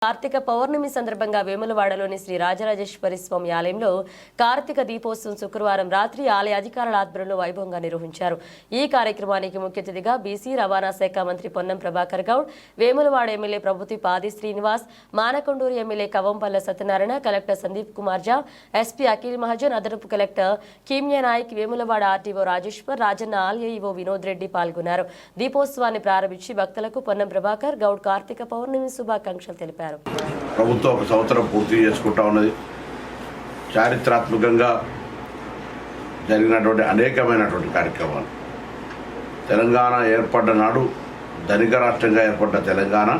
కార్తీక పౌర్ణమి సందర్భంగా వేములవాడలోని శ్రీ రాజరాజేశ్వరి స్వామి ఆలయంలో కార్తీక దీపోత్సవం శుక్రవారం రాత్రి ఆలయ అధికారుల ఆధ్వర్యంలో వైభవంగా నిర్వహించారు. ఈ కార్యక్రమానికి ముఖ్య అతిథిగా బీసీ రవాణా శాఖ మంత్రి పొన్నం ప్రభాకర్ గౌడ్, వేములవాడ ఎమ్మెల్యే ప్రభుత్వ పాది శ్రీనివాస్, మానకొండూరు ఎమ్మెల్యే కవంపల్ల సత్యనారాయణ, కలెక్టర్ సందీప్ కుమార్ జా, ఎస్పీ అఖిల్ మహాజన్, అదనపు కలెక్టర్ కీమ్యా నాయక్, వేములవాడ ఆర్టీఓ రాజేశ్వర్, రాజన్న ఆలయ ఈవో వినోద్ రెడ్డి పాల్గొన్నారు. దీపోత్సవాన్ని ప్రారంభించి భక్తులకు పొన్నం ప్రభాకర్ గౌడ్ కార్తీక పౌర్ణమి శుభాకాంక్షలు తెలిపారు. ప్రభుత్వం ఒక సంవత్సరం పూర్తి చేసుకుంటా ఉన్నది. చారిత్రాత్మకంగా జరిగినటువంటి అనేకమైనటువంటి కార్యక్రమాలు. తెలంగాణ ఏర్పడ్డ నాడు ధనిక రాష్ట్రంగా ఏర్పడ్డ తెలంగాణ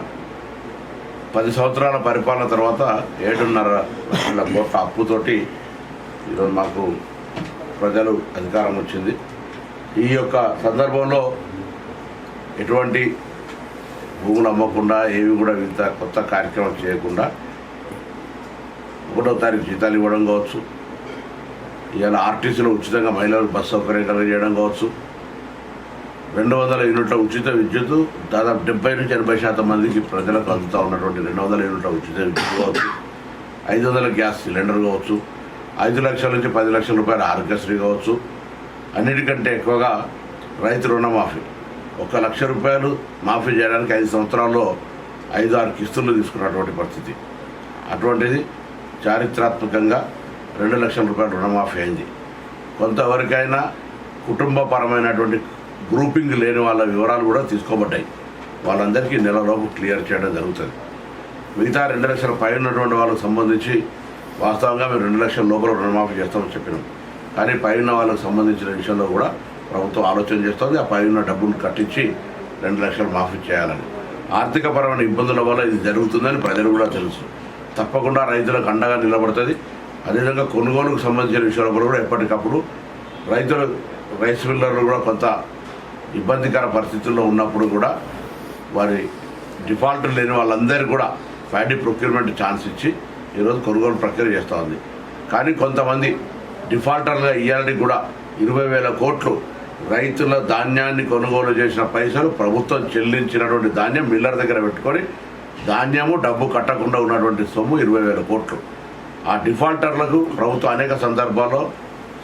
10 సంవత్సరాల పరిపాలన తర్వాత 7.5 లక్షల కోట్ల అప్పుతోటి ఈరోజు మాకు ప్రజలు అధికారం వచ్చింది. ఈ యొక్క సందర్భంలో ఎటువంటి భూములు అమ్మకుండా ఏవి కూడా వివిధ కొత్త కార్యక్రమం చేయకుండా 1వ తారీఖు జీతాలు ఇవ్వడం కావచ్చు, ఇవాళ ఆర్టీసీలో ఉచితంగా మహిళలకు బస్సు సౌకర్యం కలిగజేయడం కావచ్చు, 200 యూనిట్ల ఉచిత విద్యుత్ దాదాపు 70 నుంచి 80% మందికి ప్రజలకు అందుతూ ఉన్నటువంటి 200 యూనిట్ల ఉచిత విద్యుత్ కావచ్చు, 500 గ్యాస్ సిలిండర్ కావచ్చు, 5 లక్షల నుంచి 10 లక్షల రూపాయల ఆరోగ్యశ్రీ కావచ్చు, అన్నిటికంటే ఎక్కువగా రైతు రుణమాఫీ 1 లక్ష రూపాయలు మాఫీ చేయడానికి 5 సంవత్సరాల్లో 5-6 కిస్తులు తీసుకున్నటువంటి పరిస్థితి. అటువంటిది చారిత్రాత్మకంగా 2 లక్షల రూపాయల రుణమాఫీ అయింది. కొంతవరకైనా కుటుంబపరమైనటువంటి గ్రూపింగ్ లేని వాళ్ళ వివరాలు కూడా తీసుకోబడ్డాయి. వాళ్ళందరికీ నెలలోపు క్లియర్ చేయడం జరుగుతుంది. మిగతా 2 లక్షల పై ఉన్నటువంటి వాళ్ళకు సంబంధించి వాస్తవంగా మేము 2 లక్షల లోపల రుణమాఫీ చేస్తామని చెప్పినాం. కానీ పైన వాళ్ళకు సంబంధించిన విషయంలో కూడా ప్రభుత్వం ఆలోచన చేస్తుంది. ఆ పైన డబ్బును కట్టించి 2 లక్షలు మాఫీ చేయాలని. ఆర్థికపరమైన ఇబ్బందుల వల్ల ఇది జరుగుతుందని ప్రజలు కూడా తెలుసు. తప్పకుండా రైతులకు అండగా నిలబడుతుంది. అదేవిధంగా కొనుగోలుకు సంబంధించిన విషయాల కూడా ఎప్పటికప్పుడు రైస్ మిల్లర్లు కూడా కొంత ఇబ్బందికర పరిస్థితుల్లో ఉన్నప్పుడు కూడా వారి డిఫాల్ట్ లేని వాళ్ళందరికీ కూడా ప్యాడీ ప్రొక్యూర్మెంట్ ఛాన్స్ ఇచ్చి ఈరోజు కొనుగోలు ప్రక్రియ చేస్తూ ఉంది. కానీ కొంతమంది డిఫాల్టర్గా ఇవ్వాలని కూడా 20,000 కోట్లు రైతుల ధాన్యాన్ని కొనుగోలు చేసిన పైసలు ప్రభుత్వం చెల్లించినటువంటి ధాన్యం మిల్లర్ దగ్గర పెట్టుకొని ధాన్యము డబ్బు కట్టకుండా ఉన్నటువంటి సొమ్ము 20,000 కోట్లు. ఆ డిఫాల్టర్లకు ప్రభుత్వం అనేక సందర్భాల్లో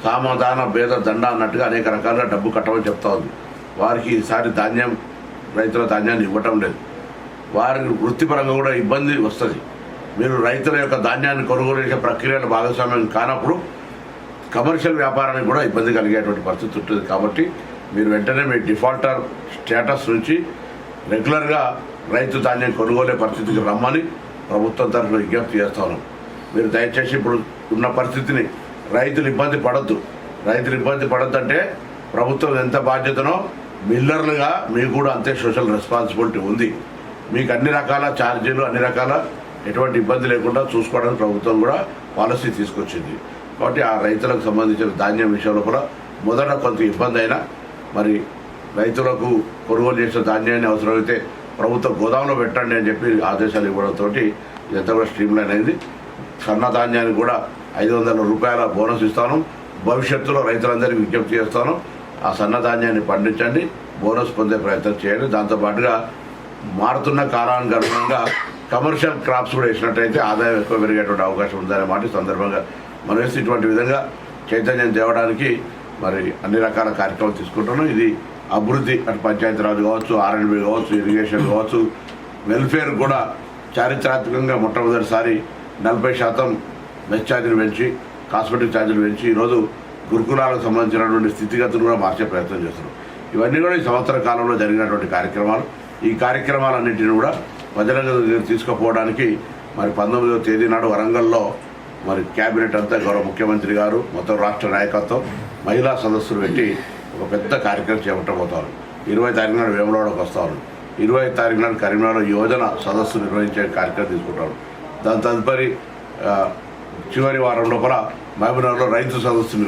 సామాధాన భేద దండ అన్నట్టుగా అనేక రకాలుగా డబ్బు కట్టమని చెప్తా ఉంది. వారికి ఈసారి రైతుల ధాన్యాన్ని ఇవ్వటం లేదు. వారికి వృత్తిపరంగా కూడా ఇబ్బంది వస్తుంది. మీరు రైతుల యొక్క ధాన్యాన్ని కొనుగోలు చేసే ప్రక్రియలో భాగస్వామ్యం కానప్పుడు కమర్షియల్ వ్యాపారానికి కూడా ఇబ్బంది కలిగేటువంటి పరిస్థితి ఉంటుంది. కాబట్టి మీరు వెంటనే మీ డిఫాల్టర్ స్టేటస్ నుంచి రెగ్యులర్గా రైతు ధాన్యం కొనుగోలే పరిస్థితికి రమ్మని ప్రభుత్వం తరఫున విజ్ఞప్తి చేస్తా ఉన్నాం. మీరు దయచేసి ఇప్పుడు ఉన్న పరిస్థితిని రైతులు ఇబ్బంది పడద్దు. రైతులు ఇబ్బంది పడద్దంటే ప్రభుత్వం ఎంత బాధ్యతనో మిల్లర్లుగా మీకు కూడా అంతే సోషల్ రెస్పాన్సిబిలిటీ ఉంది. మీకు అన్ని రకాల ఛార్జీలు అన్ని రకాల ఎటువంటి ఇబ్బంది లేకుండా చూసుకోవడానికి ప్రభుత్వం కూడా పాలసీ తీసుకొచ్చింది. కాబట్టి ఆ రైతులకు సంబంధించిన ధాన్యం విషయంలో కూడా మొదట కొంత ఇబ్బంది అయినా మరి రైతులకు కొనుగోలు చేసిన ధాన్యాన్ని అవసరమైతే ప్రభుత్వం గోదాంలో పెట్టండి అని చెప్పి ఆదేశాలు ఇవ్వడంతో ఇదంతా కూడా స్ట్రీమ్లైన్ అయింది. సన్న ధాన్యానికి కూడా 500 రూపాయల బోనస్ ఇస్తాను. భవిష్యత్తులో రైతులందరికీ విజ్ఞప్తి చేస్తాను, ఆ సన్న ధాన్యాన్ని పండించండి, బోనస్ పొందే ప్రయత్నం చేయండి. దాంతోపాటుగా మారుతున్న కాలానికి అనుగుణంగా కమర్షియల్ క్రాప్స్ కూడా వేసినట్టయితే ఆదాయం ఎక్కువ పెరిగేటువంటి అవకాశం ఉందనే మాట సందర్భంగా మనం వేసి ఇటువంటి విధంగా చైతన్యం తేవడానికి మరి అన్ని రకాల కార్యక్రమాలు తీసుకుంటున్నాం. ఇది అభివృద్ధి అటు పంచాయతీరాజ్ కావచ్చు, R&B కావచ్చు, ఇరిగేషన్ కావచ్చు, వెల్ఫేర్ కూడా చారిత్రాత్మకంగా మొట్టమొదటిసారి 40% మెస్ ఛార్జీలు పెంచి కాస్మెటిక్ ఛార్జీలు పెంచి ఈరోజు గురుకులాలకు సంబంధించినటువంటి స్థితిగతులు కూడా మార్చే ప్రయత్నం చేస్తున్నాం. ఇవన్నీ కూడా ఈ సంవత్సర కాలంలో జరిగినటువంటి కార్యక్రమాలు. ఈ కార్యక్రమాలన్నింటినీ కూడా ప్రజల దగ్గర తీసుకుపోవడానికి మరి 19వ తేదీ నాడు వరంగల్లో మరి క్యాబినెట్ అంతా గౌరవ ముఖ్యమంత్రి గారు మొత్తం రాష్ట్ర నాయకత్వం మహిళా సదస్సులు పెట్టి ఒక పెద్ద కార్యక్రమం చేపట్టబోతారు. 20 తారీఖు నాడు వేములవాడకు వస్తారు. 20 తారీఖు నాడు కరీంనగర్లో యువజన సదస్సు నిర్వహించే కార్యక్రమం తీసుకుంటారు. దాని తదుపరి చివరి వారం లోపల మహబూబ్నగర్లో రైతు సదస్సు